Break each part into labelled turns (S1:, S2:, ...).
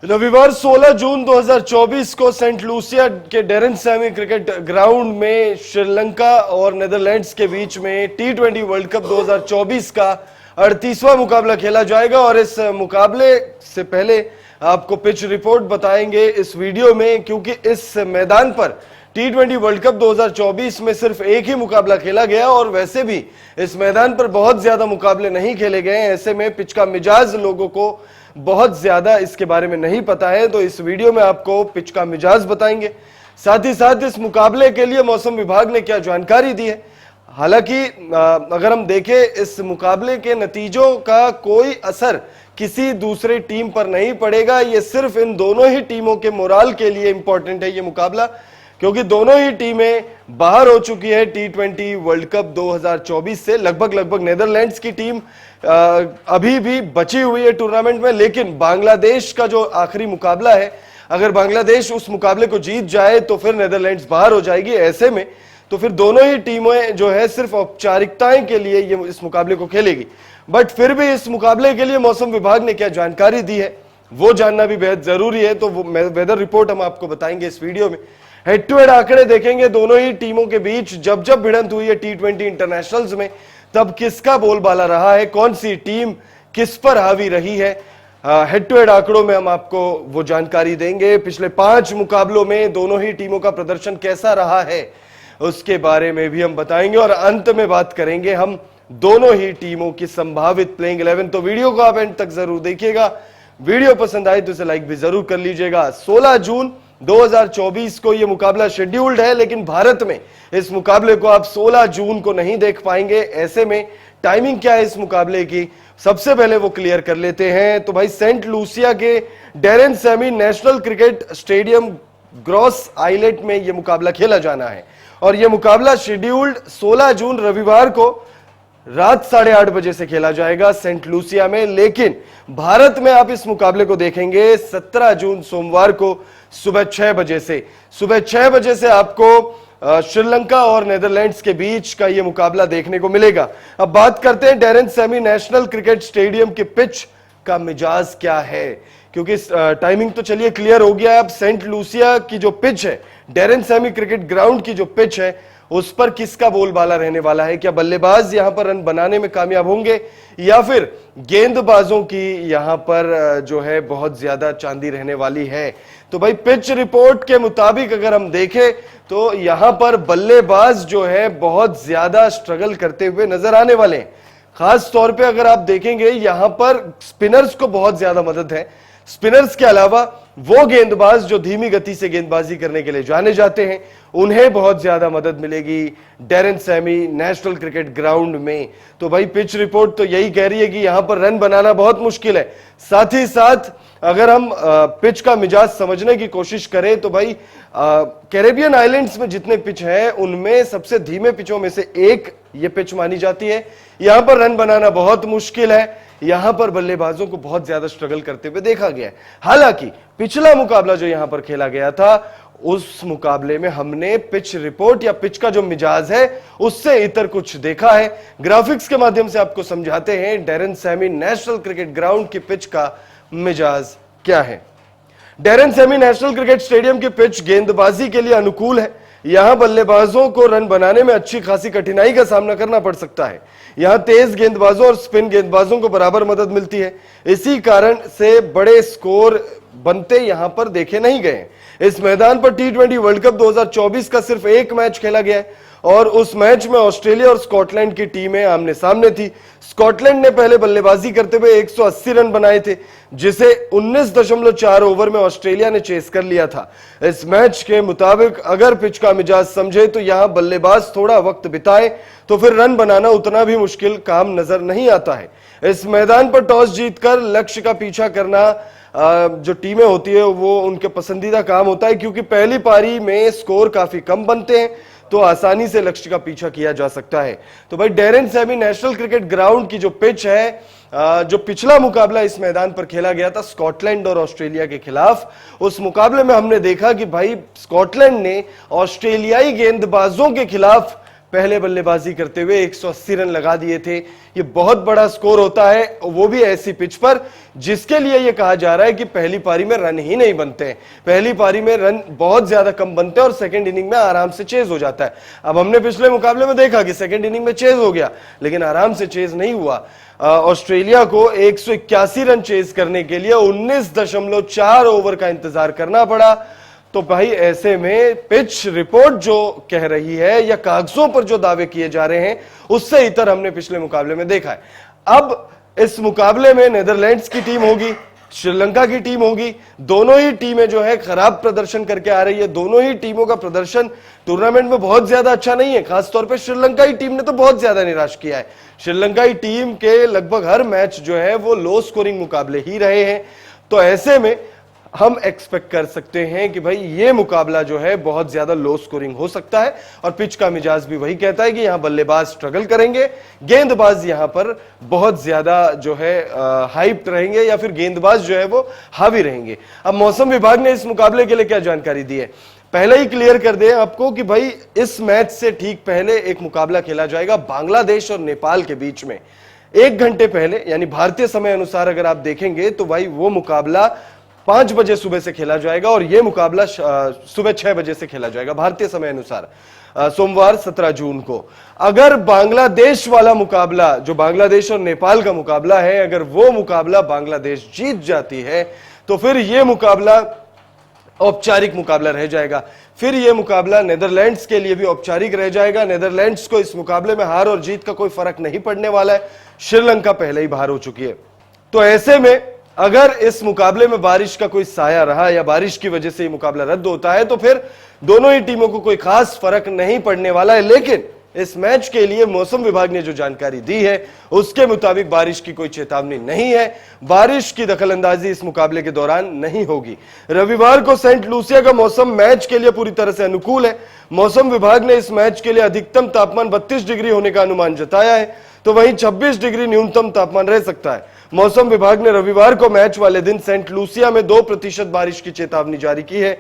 S1: रविवार 16 जून 2024 को Saint Lucia के डेरेन सैमी क्रिकेट ग्राउंड में श्रीलंका और नेदरलैंड्स के बीच में टी20 वर्ल्ड कप 2024 का 38वां मुकाबला खेला जाएगा। और इस मुकाबले से पहले आपको पिच रिपोर्ट बताएंगे इस वीडियो में, क्योंकि इस मैदान पर टी20 वर्ल्ड कप 2024 में सिर्फ एक ही मुकाबला खेला गया और वैसे भी इस मैदान पर बहुत ज्यादा मुकाबले नहीं खेले गए। ऐसे में पिच का मिजाज लोगों को बहुत ज्यादा इसके बारे में नहीं पता है, तो इस वीडियो में आपको पिच का मिजाज बताएंगे। साथ ही साथ इस मुकाबले के लिए मौसम विभाग ने क्या जानकारी दी है। हालांकि अगर हम देखें इस मुकाबले के नतीजों का कोई असर किसी दूसरे टीम पर नहीं पड़ेगा। ये सिर्फ इन दोनों ही टीमों के मोराल के लिए इंपॉर्टेंट है ये मुकाबला, क्योंकि दोनों ही टीमें बाहर हो चुकी है टी20 वर्ल्ड कप 2024 से। लगभग नेदरलैंड्स की टीम अभी भी बची हुई है टूर्नामेंट में, लेकिन बांग्लादेश का जो आखिरी मुकाबला है, अगर बांग्लादेश उस मुकाबले को जीत जाए तो फिर नेदरलैंड्स बाहर हो जाएगी। ऐसे में तो फिर दोनों ही टीमें जो है सिर्फ औपचारिकताएं के लिए ये इस मुकाबले को खेलेगी। बट फिर भी इस मुकाबले के लिए मौसम विभाग ने क्या जानकारी दी है वो जानना भी बेहद जरूरी है, तो वो वेदर रिपोर्ट हम आपको बताएंगे इस वीडियो में। हेड टू हेड आंकड़े देखेंगे दोनों ही टीमों के बीच। जब जब भिड़ंत हुई है टी20 इंटरनेशनल्स में, तब किसका बोलबाला रहा है, कौन सी टीम किस पर हावी रही है, हेड टू हेड आंकड़ों में हम आपको वो जानकारी देंगे। पिछले 5 मुकाबलों में दोनों ही टीमों का प्रदर्शन कैसा रहा है उसके बारे में भी हम बताएंगे। और अंत में बात करेंगे हम दोनों ही टीमों की संभावित प्लेइंग 11। तो वीडियो को आप एंड तक जरूर देखिएगा। वीडियो पसंद आए तो इसे लाइक भी जरूर कर लीजिएगा। 16 जून 2024 को यह मुकाबला शेड्यूल्ड है, लेकिन भारत में इस मुकाबले को आप 16 जून को नहीं देख पाएंगे। ऐसे में टाइमिंग क्या है इस मुकाबले की, सबसे पहले वो क्लियर कर लेते हैं। तो भाई सेंट लूसिया के Darren Sammy national cricket stadium Gros Islet में यह मुकाबला खेला जाना है और यह मुकाबला शेड्यूल्ड 16 जून रविवार को रात 8:30 बजे से खेला जाएगा सेंट लूसिया में। लेकिन भारत में आप इस मुकाबले को देखेंगे 17 जून सोमवार को सुबह 6 बजे से। सुबह 6 बजे से आपको श्रीलंका और नेदरलैंड्स के बीच का यह मुकाबला देखने को मिलेगा। अब बात करते हैं Darren Sammy national cricket stadium के पिच का मिजाज क्या है, क्योंकि टाइमिंग तो चलिए क्लियर हो गया है। अब सेंट लूसिया की जो पिच है, डेरेन सैमी क्रिकेट ग्राउंड की जो पिच है, उस पर किसका बोलबाला रहने वाला है। क्या बल्लेबाज यहां पर रन बनाने में कामयाब होंगे या फिर गेंदबाजों की यहां पर जो है बहुत ज्यादा चांदी रहने वाली है। तो भाई पिच रिपोर्ट के मुताबिक अगर हम देखें तो यहां पर बल्लेबाज जो है बहुत ज्यादा स्ट्रगल करते हुए नजर आने वाले हैं। खास तौर पे अगर आप देखेंगे यहां पर स्पिनर्स को बहुत ज्यादा मदद है। स्पिनर्स के अलावा वो गेंदबाज जो धीमी गति से गेंदबाजी करने के लिए जाने जाते हैं, उन्हें बहुत ज्यादा मदद मिलेगी Darren Sammy national cricket ground में। तो भाई पिच रिपोर्ट तो यही कह रही है कि यहां पर रन बनाना बहुत मुश्किल है। साथ ही साथ अगर हम पिच का मिजाज समझने की कोशिश करें तो भाई कैरेबियन आइलैंड्स में जितने पिच हैं उनमें सबसे धीमे पिचों में से एक ये पिच मानी जाती है। यहां पर रन बनाना बहुत मुश्किल है, यहां पर बल्लेबाजों को बहुत ज्यादा स्ट्रगल करते हुए देखा गया है। हालांकि पिछला मुकाबला जो यहां पर खेला गया था, उस मुकाबले में हमने पिच रिपोर्ट या पिच का जो मिजाज है उससे इतर कुछ देखा है। ग्राफिक्स के माध्यम से आपको समझाते हैं Darren Sammy national cricket ground की पिच का मिजाज क्या है। Darren Sammy national cricket stadium की पिच गेंदबाजी के लिए अनुकूल है। यहां बल्लेबाजों को रन बनाने में अच्छी खासी कठिनाई का सामना करना पड़ सकता है। यहां तेज गेंदबाजों और स्पिन गेंदबाजों को बराबर मदद मिलती है। इसी कारण से बड़े स्कोर बनते यहां पर देखे नहीं गए। इस मैदान पर टी20 वर्ल्ड कप 2024 का सिर्फ एक मैच खेला गया है और उस मैच में ऑस्ट्रेलिया और स्कॉटलैंड की टीमें आमने सामने थी। स्कॉटलैंड ने पहले बल्लेबाजी करते हुए 180 रन बनाए थे, जिसे 19.4 ओवर में ऑस्ट्रेलिया ने चेस कर लिया था। इस मैच के मुताबिक अगर पिच का मिजाज समझे तो यहां बल्लेबाज थोड़ा वक्त बिताए तो फिर रन बनाना उतना भी मुश्किल काम नजर नहीं आता है। इस मैदान पर टॉस जीतकर लक्ष्य का पीछा करना जो टीमें होती है वो उनके पसंदीदा काम होता है, क्योंकि पहली पारी में स्कोर काफी कम बनते हैं तो आसानी से लक्ष्य का पीछा किया जा सकता है। तो भाई Darren Sammy national cricket ground की जो पिच है, जो पिछला मुकाबला इस मैदान पर खेला गया था स्कॉटलैंड और ऑस्ट्रेलिया के खिलाफ, उस मुकाबले में हमने देखा कि भाई स्कॉटलैंड ने ऑस्ट्रेलियाई गेंदबाजों के खिलाफ पहले बल्लेबाजी करते हुए 180 रन लगा दिए थे। ये बहुत बड़ा स्कोर होता है, वो भी ऐसी पिच पर जिसके लिए ये कहा जा रहा है कि पहली पारी में रन ही नहीं बनते हैं। पहली पारी में रन बहुत ज्यादा कम बनते हैं और सेकंड इनिंग में आराम से चेज हो जाता है। अब हमने पिछले मुकाबले में देखा कि सेकंड इनिंग में चेज हो गया, लेकिन आराम से चेज नहीं हुआ। ऑस्ट्रेलिया को 181 रन चेज करने के लिए 19.4 ओवर का इंतजार करना पड़ा। तो भाई ऐसे में पिच रिपोर्ट जो कह रही है या कागजों पर जो दावे किए जा रहे हैं उससे इतर हमने पिछले मुकाबले में देखा है। अब इस मुकाबले में नेदरलैंड्स की टीम होगी, श्रीलंका की टीम होगी। दोनों ही टीमें जो है खराब प्रदर्शन करके आ रही है। दोनों ही टीमों का प्रदर्शन टूर्नामेंट में बहुत ज्यादा अच्छा नहीं है। खासतौर पे श्रीलंका की टीम ने तो बहुत ज्यादा निराश किया है। श्रीलंका की टीम के लगभग हर मैच जो है वो लो स्कोरिंग मुकाबले ही रहे हैं। तो ऐसे में हम एक्सपेक्ट कर सकते हैं कि भाई ये मुकाबला जो है बहुत ज्यादा लो स्कोरिंग हो सकता है। और पिच का मिजाज भी वही कहता है कि यहां बल्लेबाज स्ट्रगल करेंगे, गेंदबाज यहां पर बहुत ज्यादा जो है हाइप रहेंगे या फिर गेंदबाज जो है वो हावी रहेंगे। अब मौसम विभाग ने इस मुकाबले के लिए क्या जानकारी दी है, पहले ही क्लियर कर दें आपको कि भाई इस मैच से ठीक पहले एक मुकाबला खेला जाएगा बांग्लादेश और नेपाल के बीच में। 1 घंटे पहले यानी भारतीय समय अनुसार अगर आप देखेंगे तो भाई वो मुकाबला 5 बजे सुबह से खेला जाएगा और यह मुकाबला सुबह 6 बजे से खेला जाएगा भारतीय समय अनुसार, सोमवार 17 जून को। अगर बांग्लादेश वाला मुकाबला जो बांग्लादेश और नेपाल का मुकाबला है, अगर वो मुकाबला बांग्लादेश जीत जाती है तो फिर यह मुकाबला औपचारिक मुकाबला रह जाएगा। फिर यह मुकाबला नेदरलैंड्स के लिए भी औपचारिक रह जाएगा। नेदरलैंड्स को इस मुकाबले में हार और जीत का कोई फर्क नहीं पड़ने वाला है। श्रीलंका पहले ही बाहर हो चुकी है। तो ऐसे में अगर इस मुकाबले में बारिश का कोई साया रहा या बारिश की वजह से ये मुकाबला रद्द होता है तो फिर दोनों ही टीमों को कोई खास फर्क नहीं पड़ने वाला है। लेकिन इस मैच के लिए मौसम विभाग ने जो जानकारी दी है उसके मुताबिक बारिश की कोई चेतावनी नहीं है। बारिश की दखलंदाजी इस मुकाबले के दौरान नहीं होगी। रविवार को सेंट लूसिया का मौसम मैच के लिए पूरी तरह से अनुकूल है। मौसम विभाग ने इस मैच के लिए अधिकतम तापमान 32 डिग्री होने का अनुमान जताया है, तो वहीं 26 डिग्री न्यूनतम तापमान रह सकता है। मौसम विभाग ने रविवार को मैच वाले दिन सेंट लूसिया में 2% बारिश की चेतावनी जारी की है।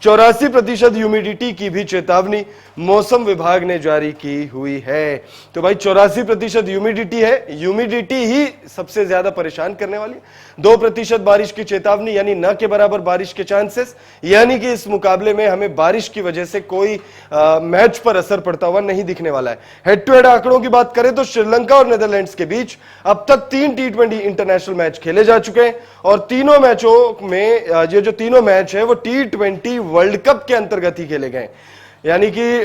S1: 84% ह्यूमिडिटी की भी चेतावनी मौसम विभाग ने जारी की हुई है। तो भाई 84% ह्यूमिडिटी है, ह्यूमिडिटी ही सबसे ज्यादा परेशान करने वाली। 2% बारिश की चेतावनी यानी न के बराबर बारिश के चांसेस, यानी कि इस मुकाबले में हमें बारिश की वजह से कोई मैच पर असर पड़ता हुआ नहीं दिखने वाला है। हेड टू हेड आंकड़ों की बात करें तो श्रीलंका और नेदरलैंड्स के बीच अब तक 3 T20 इंटरनेशनल मैच खेले जा चुके हैं और तीनों मैचों में ये जो तीनों मैच है वो T20 वर्ल्ड कप के अंतर्गत ही खेले गए। यानी कि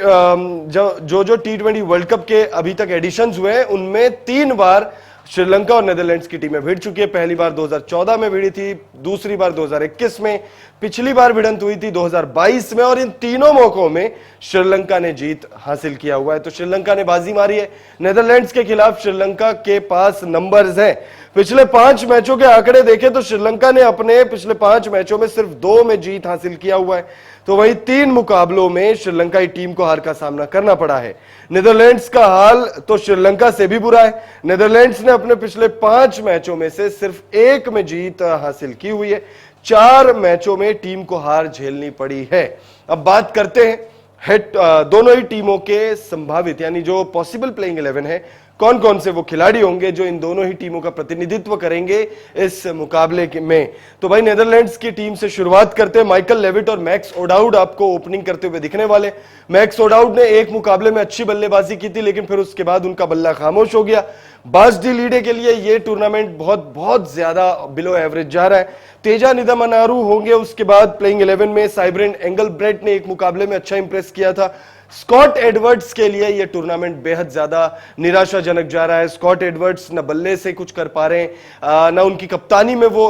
S1: जो T20 वर्ल्ड कप के अभी तक एडिशंस हुए हैं उनमें 3 बार श्रीलंका और नेदरलैंड्स की टीमें भिड़ चुकी है। पहली बार 2014 में भिड़ी थी, दूसरी बार 2021 में, पिछली बार भिड़ंत हुई थी 2022 में और इन तीनों मौकों में श्रीलंका ने जीत हासिल किया हुआ है। तो श्रीलंका ने बाजी मारी है। नेदरलैंड्स के खिलाफ श्रीलंका के पास नंबर्स हैं। पिछले 5 मैचों के आंकड़े देखें तो श्रीलंका ने अपने पिछले 5 मैचों में सिर्फ 2 में जीत हासिल किया हुआ है। तो वहीं 3 मुकाबलों में श्रीलंका की टीम को हार का सामना करना पड़ा है। नेदरलैंड्स का हाल तो श्रीलंका से भी बुरा है। नेदरलैंड्स ने अपने पिछले 5 मैचों में से सिर्फ 1 में जीत हासिल की हुई है। 4 मैचों में टीम को हार झेलनी पड़ी है। अब बात करते हैं दोनों ही टीमों के संभावित यानी जो पॉसिबल प्लेइंग 11 है, कौन कौन से वो खिलाड़ी होंगे जो इन दोनों ही टीमों का प्रतिनिधित्व करेंगे इस मुकाबले में। तो भाई नेदरलैंड्स की टीम से शुरुआत करते हैं। माइकल लेविट और मैक्स ओडाउड आपको ओपनिंग करते हुए दिखने वाले। मैक्स ओडाउड ने एक मुकाबले में अच्छी बल्लेबाजी की थी लेकिन फिर उसके बाद उनका बल्ला खामोश हो गया। बास डी लीडे के लिए यह टूर्नामेंट बहुत ज्यादा बिलो एवरेज जा रहा है। तेजा निदामनारू होंगे उसके बाद प्लेइंग 11 में। साइब्रेन एंगलब्रेट ने एक मुकाबले में अच्छा इंप्रेस किया था। स्कॉट एडवर्ड्स के लिए यह टूर्नामेंट बेहद ज्यादा निराशाजनक जा रहा है। स्कॉट एडवर्ड्स न बल्ले से कुछ कर पा रहे हैं, न उनकी कप्तानी में वो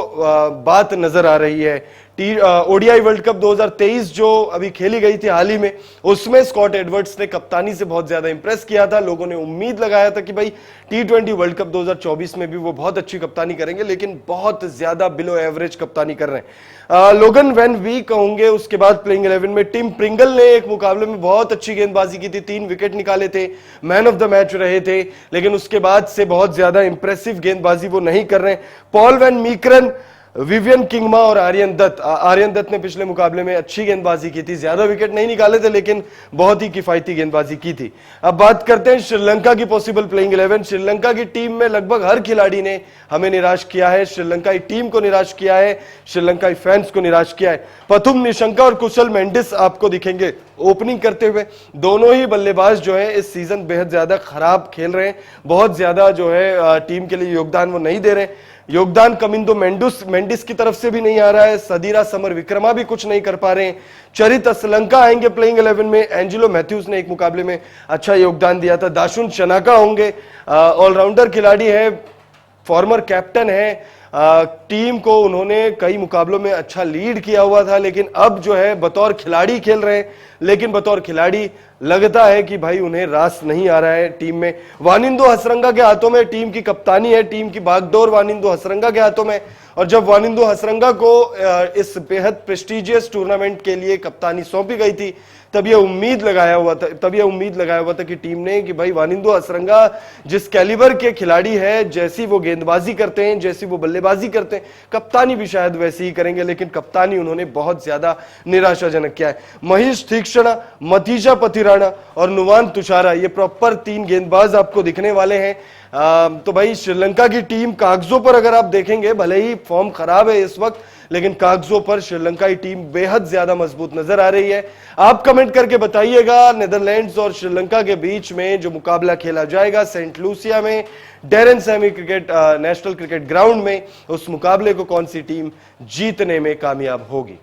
S1: बात नजर आ रही है। ओडीआई वर्ल्ड कप 2023 जो अभी खेली गई थी हाल ही में, उसमें स्कॉट एडवर्ड्स ने कप्तानी से बहुत ज्यादा इंप्रेस किया था। लोगों ने उम्मीद लगाया था कि भाई T20 वर्ल्ड कप 2024 में भी वो बहुत अच्छी कप्तानी करेंगे, लेकिन बहुत ज्यादा बिलो एवरेज कप्तानी कर रहे हैं। लोगन वैन वीक होंगे उसके बाद प्लेइंग 11 में। टिम प्रिंगल ने एक मुकाबले में बहुत अच्छी गेंदबाजी की थी, 3 विकेट निकाले थे, मैन ऑफ द मैच रहे थे, लेकिन उसके बाद से बहुत ज्यादा इंप्रेसिव गेंदबाजी वो नहीं कर रहे हैं। पॉल वैन मीकरन विवियन किंगमा और आर्यन दत्त ने पिछले मुकाबले में अच्छी गेंदबाजी की थी, ज्यादा विकेट नहीं निकाले थे लेकिन बहुत ही किफायती गेंदबाजी की थी। अब बात करते हैं श्रीलंका की पॉसिबल प्लेइंग 11। श्रीलंका की टीम में लगभग हर खिलाड़ी ने हमें निराश किया है, श्रीलंकाई टीम को निराश किया है, श्रीलंकाई फैंस को निराश किया है। पथुम निशंका और कुशल मेंडिस आपको दिखेंगे ओपनिंग करते हुए। दोनों ही बल्लेबाज जो है इस सीजन बेहद ज्यादा खराब खेल रहे हैं, बहुत ज्यादा जो है टीम के लिए योगदान वो नहीं दे रहे। योगदान कमिंदो मेंडिस की तरफ से भी नहीं आ रहा है, सदीरा समर विक्रमा भी कुछ नहीं कर पा रहे हैं। चरित असलंका आएंगे प्लेइंग 11 में, एंजेलो मैथ्यूज ने एक मुकाबले में अच्छा योगदान दिया था, दाशुन शनाका होंगे, ऑलराउंडर खिलाड़ी है, फॉर्मर कैप्टन है, टीम को उन्होंने कई मुकाबलों में अच्छा लीड किया हुआ था, लेकिन अब जो है बतौर खिलाड़ी खेल रहे हैं, लेकिन बतौर खिलाड़ी लगता है कि भाई उन्हें रास नहीं आ रहा है टीम में। वानिंदो हसरंगा के हाथों में टीम की कप्तानी है, टीम की बागडोर वानिंदो हसरंगा के हाथों में, और जब वानिंदो हसरंगा को इस बेहद प्रेस्टिजियस टूर्नामेंट के लिए कप्तानी सौंपी गई थी, तब यह उम्मीद लगाया हुआ था कि टीम ने कि भाई वानिंदो हसरंगा जिस कैलिबर के खिलाड़ी है, जैसी वो गेंदबाजी करते हैं, जैसी वो बल्लेबाजी करते हैं, कप्तानी भी शायद वैसी ही करेंगे, लेकिन कप्तानी उन्होंने बहुत ज्यादा निराशाजनक किया है। महेश तीक्ष्ण, मतीजा पथिराणा और नुवान तुषारा, ये प्रॉपर 3 गेंदबाज आपको दिखने वाले हैं। तो भाई श्रीलंका की टीम कागजों पर अगर आप देखेंगे, भले ही फॉर्म खराब है इस वक्त, लेकिन कागजों पर श्रीलंका की टीम बेहद ज्यादा मजबूत नजर आ रही है। आप कमेंट करके बताइएगा, नीदरलैंड्स और श्रीलंका के बीच में जो मुकाबला खेला जाएगा सेंट लूसिया में Darren Sammy national cricket ground में, उस मुकाबले को कौन सी टीम जीतने में कामयाब होगी।